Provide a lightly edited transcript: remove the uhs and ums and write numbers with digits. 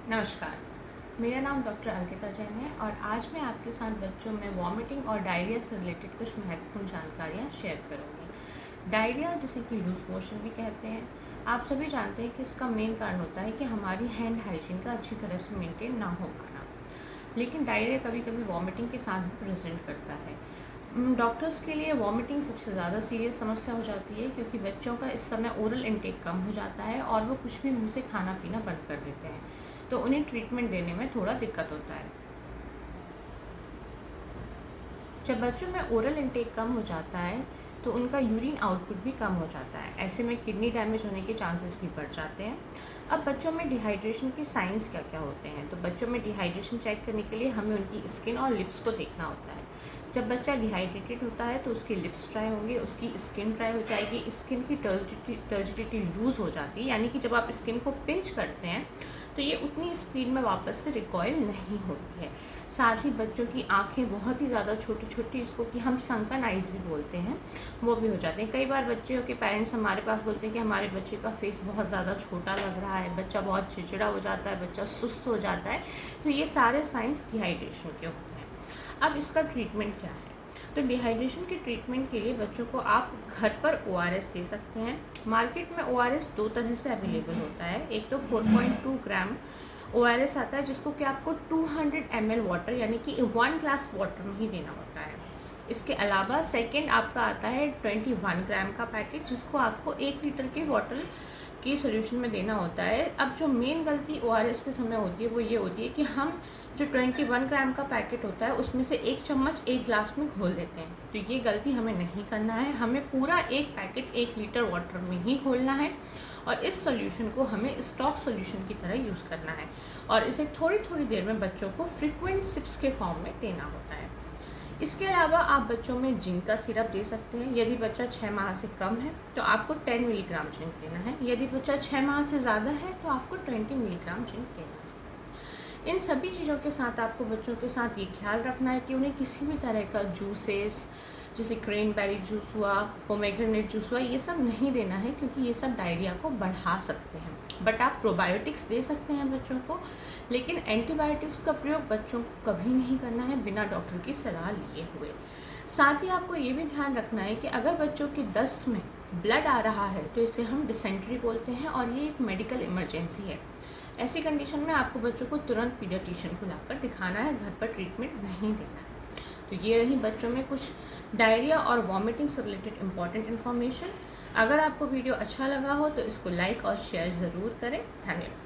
नमस्कार, मेरा नाम डॉक्टर अंकिता जैन है और आज मैं आपके साथ बच्चों में वॉमिटिंग और डायरिया से रिलेटेड कुछ महत्वपूर्ण जानकारियाँ शेयर करूँगी। डायरिया, जिसे कि लूज मोशन भी कहते हैं, आप सभी जानते हैं कि इसका मेन कारण होता है कि हमारी हैंड हाइजीन का अच्छी तरह से मेंटेन ना हो पाना। लेकिन डायरिया कभी कभी वॉमिटिंग के साथ भी प्रेजेंट करता है। डॉक्टर्स के लिए वॉमिटिंग सबसे ज़्यादा सीरियस समस्या हो जाती है, क्योंकि बच्चों का इस समय ओरल इंटेक कम हो जाता है और वो कुछ भी मुंह से खाना पीना बंद कर देते हैं, तो उन्हें ट्रीटमेंट देने में थोड़ा दिक्कत होता है। जब बच्चों में ओरल इंटेक कम हो जाता है तो उनका यूरिन आउटपुट भी कम हो जाता है। ऐसे में किडनी डैमेज होने के चांसेस भी बढ़ जाते हैं। अब बच्चों में डिहाइड्रेशन के साइंस क्या क्या होते हैं, तो बच्चों में डिहाइड्रेशन चेक करने के लिए हमें उनकी स्किन और लिप्स को देखना होता है। जब बच्चा डिहाइड्रेटेड होता है तो उसके लिप्स ड्राई होंगे, उसकी स्किन ड्राई हो जाएगी, स्किन की टर्जिडिटी लूज़ हो जाती है, यानी कि जब आप स्किन को पिंच करते हैं तो ये उतनी स्पीड में वापस से रिकॉइल नहीं होती है। साथ ही बच्चों की आंखें बहुत ही ज़्यादा छोटी छोटी, जिसको कि हम संकन आइज़ भी बोलते हैं, वो भी हो जाते हैं। कई बार बच्चों के पेरेंट्स हमारे पास बोलते हैं कि हमारे बच्चे का फेस बहुत ज़्यादा छोटा लग रहा है, बच्चा बहुत चिड़चिड़ा हो जाता है, बच्चा सुस्त हो जाता है। तो ये सारे साइंस डिहाइड्रेशन के होते हैं। अब इसका ट्रीटमेंट क्या है, तो डिहाइड्रेशन के ट्रीटमेंट के लिए बच्चों को आप घर पर ORS दे सकते हैं। मार्केट में ORS दो तरह से अवेलेबल होता है। एक तो 4.2 ग्राम ORS आता है, जिसको कि आपको 200 ml वाटर, यानी कि 1 ग्लास वाटर में ही देना होता है। इसके अलावा सेकेंड आपका आता है 21 ग्राम का पैकेट, जिसको आपको 1 लीटर के वाटर की सोल्यूशन में देना होता है। अब जो मेन गलती ORS के समय होती है वो ये होती है कि हम जो 21 ग्राम का पैकेट होता है उसमें से 1 चम्मच 1 ग्लास में घोल देते हैं। तो ये गलती हमें नहीं करना है। हमें पूरा एक पैकेट 1 लीटर वाटर में ही घोलना है और इस सॉल्यूशन को हमें स्टॉक सॉल्यूशन की तरह यूज़ करना है और इसे थोड़ी थोड़ी देर में बच्चों को फ्रीक्वेंट सिप्स के फॉर्म में देना होता है। इसके अलावा आप बच्चों में जिंक का सिरप दे सकते हैं। यदि बच्चा 6 माह से कम है तो आपको 10 मिलीग्राम जिंक देना है। यदि बच्चा 6 माह से ज़्यादा है तो आपको 20 मिलीग्राम जिंक देना है। इन सभी चीज़ों के साथ आपको बच्चों के साथ ये ख्याल रखना है कि उन्हें किसी भी तरह का जूसेस, जैसे क्रेनबेरी जूस हुआ, पोमेग्रेनेट जूस हुआ, ये सब नहीं देना है, क्योंकि ये सब डायरिया को बढ़ा सकते हैं। बट आप प्रोबायोटिक्स दे सकते हैं बच्चों को, लेकिन एंटीबायोटिक्स का प्रयोग बच्चों को कभी नहीं करना है बिना डॉक्टर की सलाह लिए हुए। साथ ही आपको ये भी ध्यान रखना है कि अगर बच्चों के दस्त में ब्लड आ रहा है तो इसे हम डिसेंट्री बोलते हैं और ये एक मेडिकल इमरजेंसी है। ऐसी कंडीशन में आपको बच्चों को तुरंत पीडियाट्रिशियन को लाकर दिखाना है, घर पर ट्रीटमेंट नहीं देना है। तो ये रही बच्चों में कुछ डायरिया और वॉमिटिंग से रिलेटेड इंपॉर्टेंट इन्फॉर्मेशन। अगर आपको वीडियो अच्छा लगा हो तो इसको लाइक और शेयर ज़रूर करें। धन्यवाद।